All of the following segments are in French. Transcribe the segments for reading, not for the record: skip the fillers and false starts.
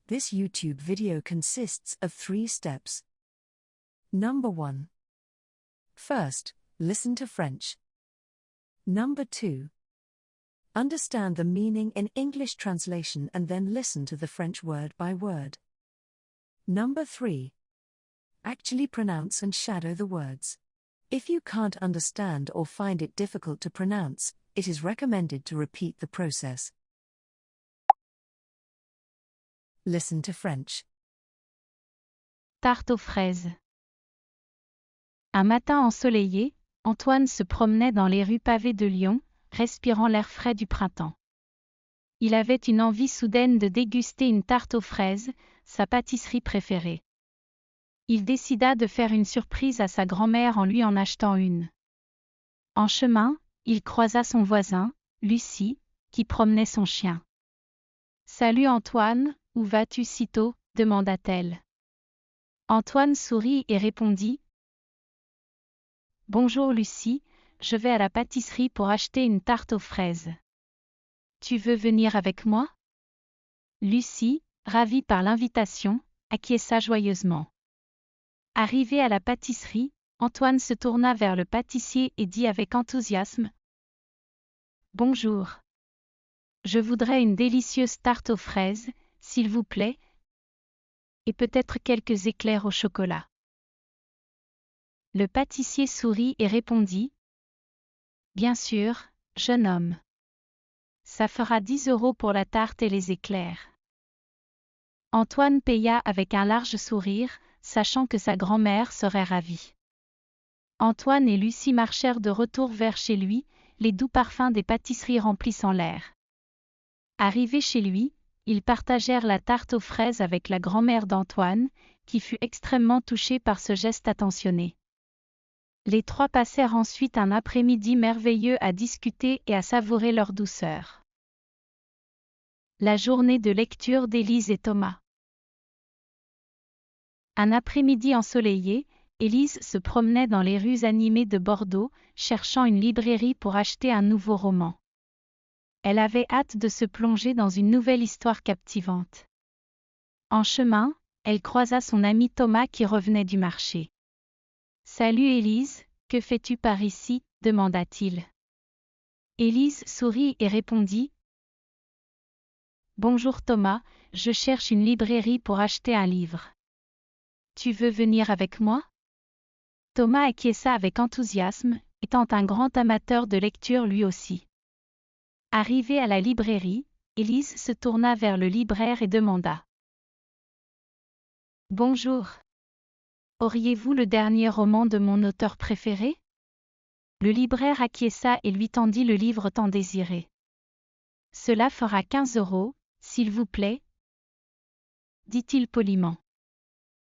This YouTube video consists of 3 steps. Number 1. First, listen to French. Number 2. Understand the meaning in English translation and then listen to the French word by word. Number 3. Actually pronounce and shadow the words. If you can't understand or find it difficult to pronounce, it is recommended to repeat the process. Listen to French. Tarte aux fraises. Un matin ensoleillé, Antoine se promenait dans les rues pavées de Lyon, respirant l'air frais du printemps. Il avait une envie soudaine de déguster une tarte aux fraises, sa pâtisserie préférée. Il décida de faire une surprise à sa grand-mère en lui en achetant une. En chemin, il croisa son voisin, Lucie, qui promenait son chien. « Salut Antoine, où vas-tu si tôt ?» demanda-t-elle. Antoine sourit et répondit « Bonjour Lucie, je vais à la pâtisserie pour acheter une tarte aux fraises. Tu veux venir avec moi ?» Lucie, ravie par l'invitation, acquiesça joyeusement. Arrivé à la pâtisserie, Antoine se tourna vers le pâtissier et dit avec enthousiasme « Bonjour. Je voudrais une délicieuse tarte aux fraises, s'il vous plaît, et peut-être quelques éclairs au chocolat. » Le pâtissier sourit et répondit « Bien sûr, jeune homme. Ça fera 10 € pour la tarte et les éclairs. » Antoine paya avec un large sourire, sachant que sa grand-mère serait ravie. Antoine et Lucie marchèrent de retour vers chez lui, les doux parfums des pâtisseries remplissant l'air. Arrivés chez lui, ils partagèrent la tarte aux fraises avec la grand-mère d'Antoine, qui fut extrêmement touchée par ce geste attentionné. Les trois passèrent ensuite un après-midi merveilleux à discuter et à savourer leur douceur. La journée de lecture d'Élise et Thomas. Un après-midi ensoleillé, Élise se promenait dans les rues animées de Bordeaux, cherchant une librairie pour acheter un nouveau roman. Elle avait hâte de se plonger dans une nouvelle histoire captivante. En chemin, elle croisa son ami Thomas qui revenait du marché. « Salut Élise, que fais-tu par ici ?» demanda-t-il. Élise sourit et répondit « Bonjour Thomas, je cherche une librairie pour acheter un livre. Tu veux venir avec moi ?» Thomas acquiesça avec enthousiasme, étant un grand amateur de lecture lui aussi. Arrivé à la librairie, Élise se tourna vers le libraire et demanda « Bonjour. Auriez-vous le dernier roman de mon auteur préféré ?» Le libraire acquiesça et lui tendit le livre tant désiré. « Cela fera 15 €, s'il vous plaît, » dit-il poliment.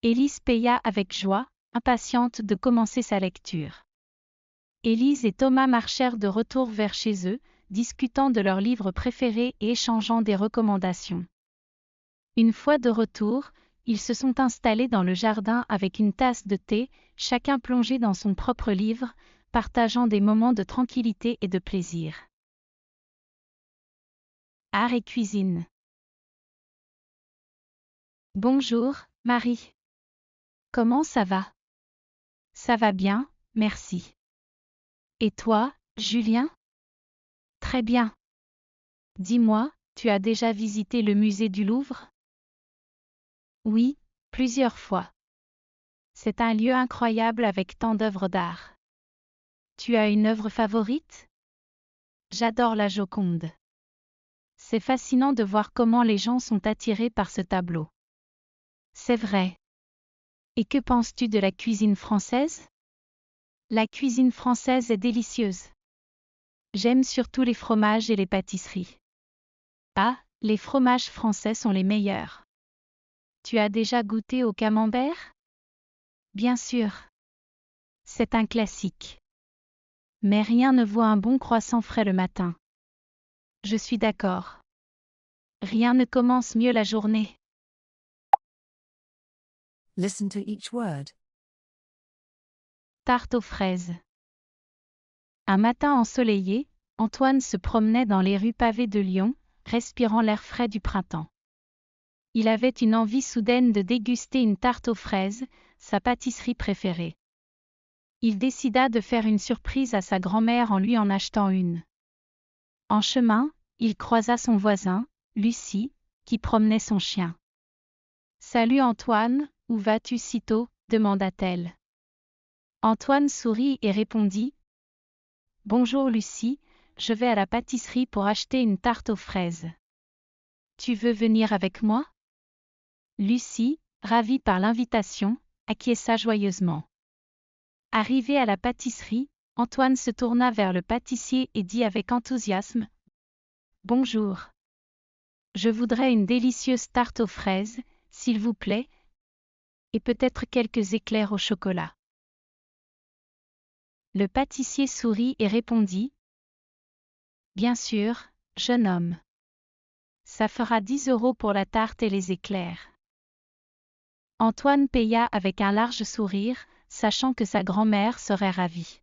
Élise paya avec joie, impatiente de commencer sa lecture. Élise et Thomas marchèrent de retour vers chez eux, discutant de leurs livres préférés et échangeant des recommandations. Une fois de retour, ils se sont installés dans le jardin avec une tasse de thé, chacun plongé dans son propre livre, partageant des moments de tranquillité et de plaisir. Art et cuisine. Bonjour, Marie. Comment ça va ? Ça va bien, merci. Et toi, Julien ? Très bien. Dis-moi, tu as déjà visité le musée du Louvre ? Oui, plusieurs fois. C'est un lieu incroyable avec tant d'œuvres d'art. Tu as une œuvre favorite ? J'adore la Joconde. C'est fascinant de voir comment les gens sont attirés par ce tableau. C'est vrai. Et que penses-tu de la cuisine française ? La cuisine française est délicieuse. J'aime surtout les fromages et les pâtisseries. Ah, les fromages français sont les meilleurs. Tu as déjà goûté au camembert ? Bien sûr. C'est un classique. Mais rien ne vaut un bon croissant frais le matin. Je suis d'accord. Rien ne commence mieux la journée. Listen to each word. Tarte aux fraises. Un matin ensoleillé, Antoine se promenait dans les rues pavées de Lyon, respirant l'air frais du printemps. Il avait une envie soudaine de déguster une tarte aux fraises, sa pâtisserie préférée. Il décida de faire une surprise à sa grand-mère en lui en achetant une. En chemin, il croisa son voisin, Lucie, qui promenait son chien. « Salut Antoine, où vas-tu si tôt ?» demanda-t-elle. Antoine sourit et répondit « Bonjour Lucie, je vais à la pâtisserie pour acheter une tarte aux fraises. Tu veux venir avec moi ?» Lucie, ravie par l'invitation, acquiesça joyeusement. Arrivé à la pâtisserie, Antoine se tourna vers le pâtissier et dit avec enthousiasme « Bonjour. Je voudrais une délicieuse tarte aux fraises, s'il vous plaît, et peut-être quelques éclairs au chocolat. » Le pâtissier sourit et répondit « Bien sûr, jeune homme. Ça fera 10 € pour la tarte et les éclairs. » Antoine paya avec un large sourire, sachant que sa grand-mère serait ravie.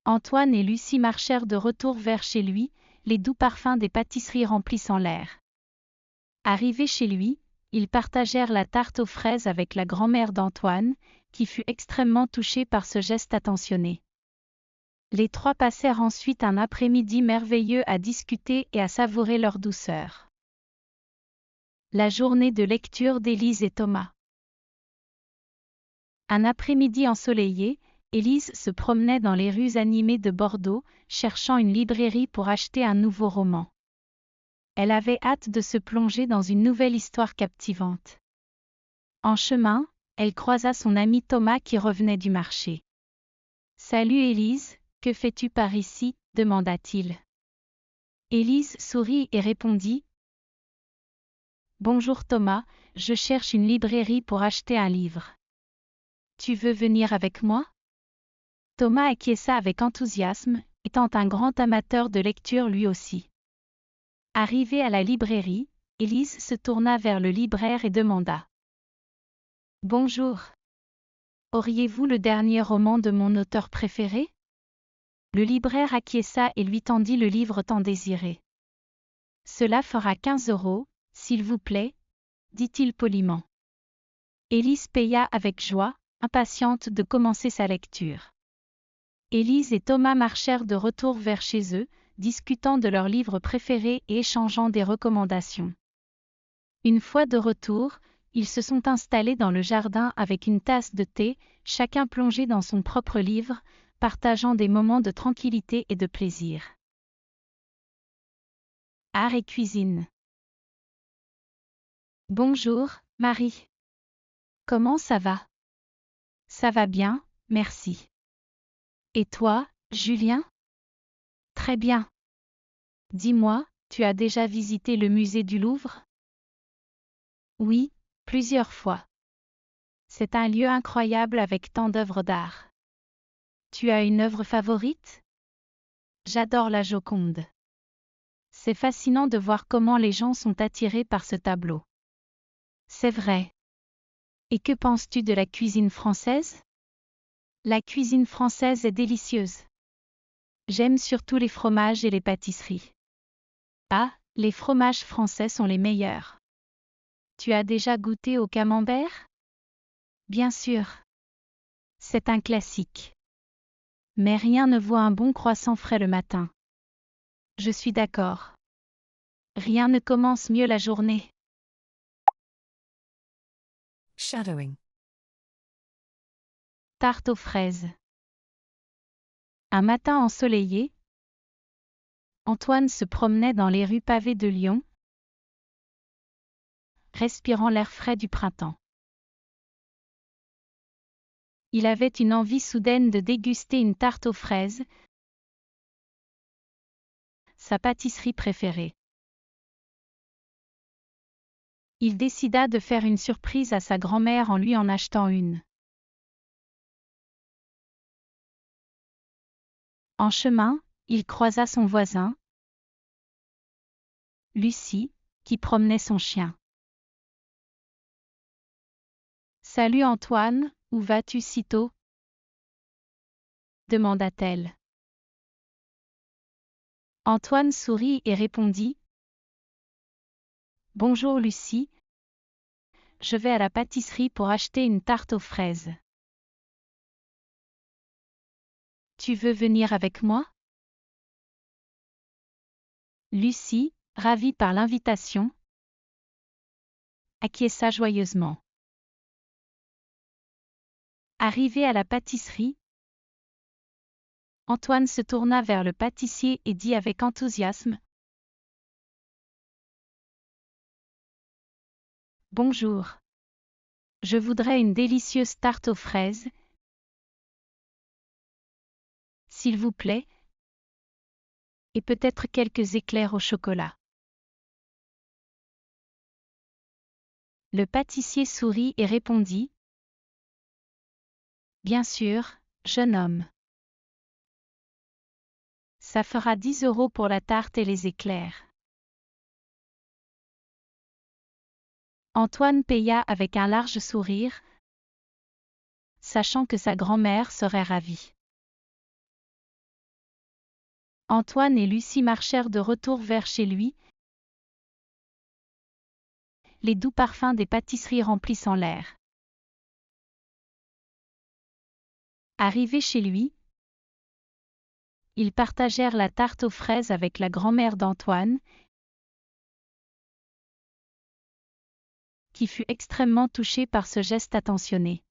Antoine et Lucie marchèrent de retour vers chez lui, les doux parfums des pâtisseries remplissant l'air. Arrivés chez lui, ils partagèrent la tarte aux fraises avec la grand-mère d'Antoine, qui fut extrêmement touchée par ce geste attentionné. Les trois passèrent ensuite un après-midi merveilleux à discuter et à savourer leur douceur. La journée de lecture d'Élise et Thomas. Un après-midi ensoleillé, Élise se promenait dans les rues animées de Bordeaux, cherchant une librairie pour acheter un nouveau roman. Elle avait hâte de se plonger dans une nouvelle histoire captivante. En chemin, elle croisa son ami Thomas qui revenait du marché. « Salut Élise, que fais-tu par ici ?» demanda-t-il. Élise sourit et répondit « Bonjour Thomas, je cherche une librairie pour acheter un livre. Tu veux venir avec moi ?» Thomas acquiesça avec enthousiasme, étant un grand amateur de lecture lui aussi. Arrivée à la librairie, Élise se tourna vers le libraire et demanda « Bonjour. Auriez-vous le dernier roman de mon auteur préféré ?» Le libraire acquiesça et lui tendit le livre tant désiré. « Cela fera 15 €, s'il vous plaît, » dit-il poliment. Élise paya avec joie, impatiente de commencer sa lecture. Élise et Thomas marchèrent de retour vers chez eux, discutant de leurs livres préférés et échangeant des recommandations. Une fois de retour, ils se sont installés dans le jardin avec une tasse de thé, chacun plongé dans son propre livre, partageant des moments de tranquillité et de plaisir. Art et cuisine. Bonjour, Marie. Comment ça va? Ça va bien, merci. Et toi, Julien? Très bien. Dis-moi, tu as déjà visité le musée du Louvre? Oui, plusieurs fois. C'est un lieu incroyable avec tant d'œuvres d'art. Tu as une œuvre favorite? J'adore la Joconde. C'est fascinant de voir comment les gens sont attirés par ce tableau. C'est vrai. Et que penses-tu de la cuisine française? La cuisine française est délicieuse. J'aime surtout les fromages et les pâtisseries. Ah, les fromages français sont les meilleurs. Tu as déjà goûté au camembert? Bien sûr. C'est un classique. Mais rien ne vaut un bon croissant frais le matin. Je suis d'accord. Rien ne commence mieux la journée. Shadowing. Tarte aux fraises. Un matin ensoleillé, Antoine se promenait dans les rues pavées de Lyon, respirant l'air frais du printemps. Il avait une envie soudaine de déguster une tarte aux fraises, sa pâtisserie préférée. Il décida de faire une surprise à sa grand-mère en lui en achetant une. En chemin, il croisa son voisin, Lucie, qui promenait son chien. « Salut Antoine, où vas-tu si tôt ?» demanda-t-elle. Antoine sourit et répondit « Bonjour Lucie, je vais à la pâtisserie pour acheter une tarte aux fraises. Tu veux venir avec moi? Lucie, ravie par l'invitation, acquiesça joyeusement. Arrivé à la pâtisserie, Antoine se tourna vers le pâtissier et dit avec enthousiasme: « Bonjour. Je voudrais une délicieuse tarte aux fraises, s'il vous plaît, et peut-être quelques éclairs au chocolat. » Le pâtissier sourit et répondit: « Bien sûr, jeune homme. Ça fera 10 € pour la tarte et les éclairs. » Antoine paya avec un large sourire, sachant que sa grand-mère serait ravie. Antoine et Lucie marchèrent de retour vers chez lui, les doux parfums des pâtisseries remplissant l'air. Arrivés chez lui, ils partagèrent la tarte aux fraises avec la grand-mère d'Antoine, qui fut extrêmement touchée par ce geste attentionné.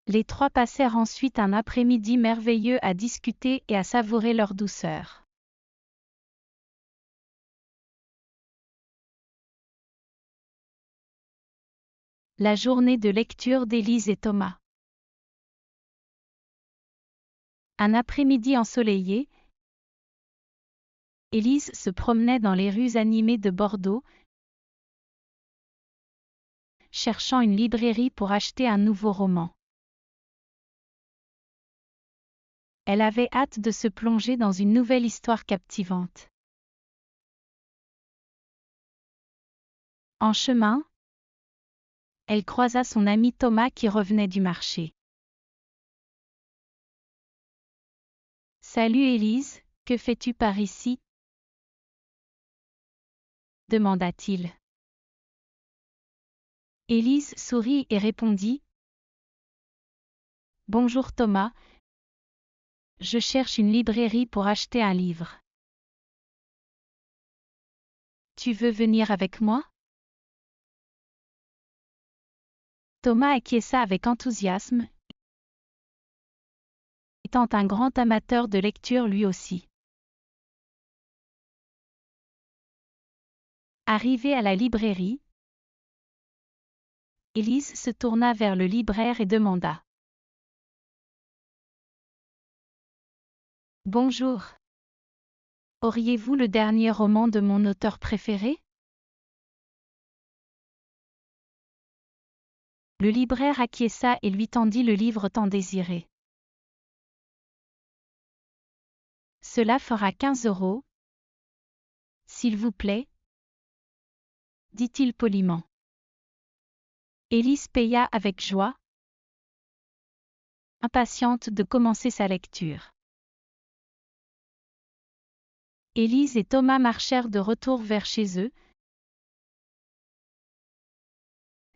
Les trois passèrent ensuite un après-midi merveilleux à discuter et à savourer leur douceur. La journée de lecture d'Élise et Thomas. Un après-midi ensoleillé, Élise se promenait dans les rues animées de Bordeaux, cherchant une librairie pour acheter un nouveau roman. Elle avait hâte de se plonger dans une nouvelle histoire captivante. En chemin, elle croisa son ami Thomas qui revenait du marché. « Salut Élise, que fais-tu par ici ?» demanda-t-il. Élise sourit et répondit: « Bonjour Thomas, je cherche une librairie pour acheter un livre. Tu veux venir avec moi? » Thomas acquiesça avec enthousiasme, étant un grand amateur de lecture lui aussi. Arrivée à la librairie, Élise se tourna vers le libraire et demanda: « Bonjour. Auriez-vous le dernier roman de mon auteur préféré? » Le libraire acquiesça et lui tendit le livre tant désiré. « Cela fera 15 €, s'il vous plaît, » dit-il poliment. Élise paya avec joie, impatiente de commencer sa lecture. Élise et Thomas marchèrent de retour vers chez eux,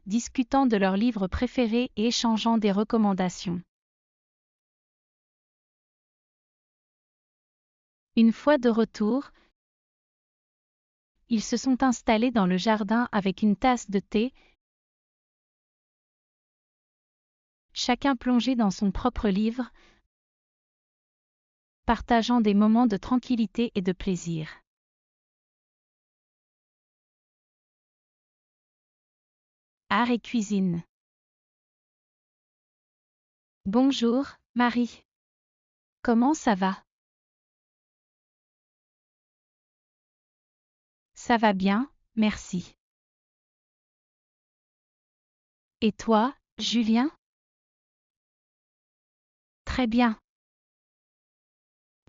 discutant de leurs livres préférés et échangeant des recommandations. Une fois de retour, ils se sont installés dans le jardin avec une tasse de thé, chacun plongé dans son propre livre, partageant des moments de tranquillité et de plaisir. Art et cuisine. Bonjour, Marie. Comment ça va? Ça va bien, merci. Et toi, Julien? Très bien.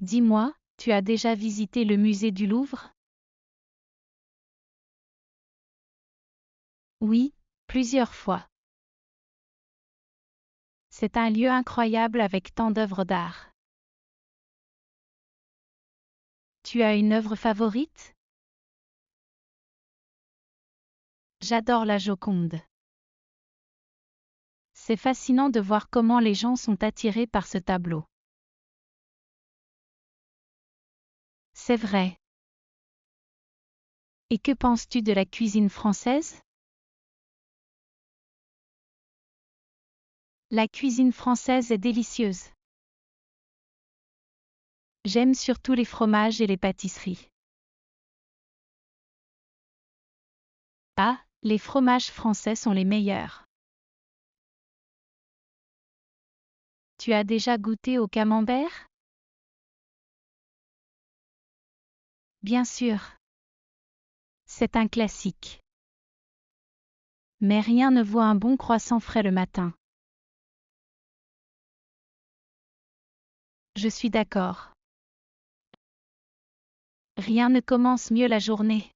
Dis-moi, tu as déjà visité le musée du Louvre? Oui, plusieurs fois. C'est un lieu incroyable avec tant d'œuvres d'art. Tu as une œuvre favorite? J'adore la Joconde. C'est fascinant de voir comment les gens sont attirés par ce tableau. C'est vrai. Et que penses-tu de la cuisine française? La cuisine française est délicieuse. J'aime surtout les fromages et les pâtisseries. Ah, les fromages français sont les meilleurs. Tu as déjà goûté au camembert? Bien sûr. C'est un classique. Mais rien ne vaut un bon croissant frais le matin. Je suis d'accord. Rien ne commence mieux la journée.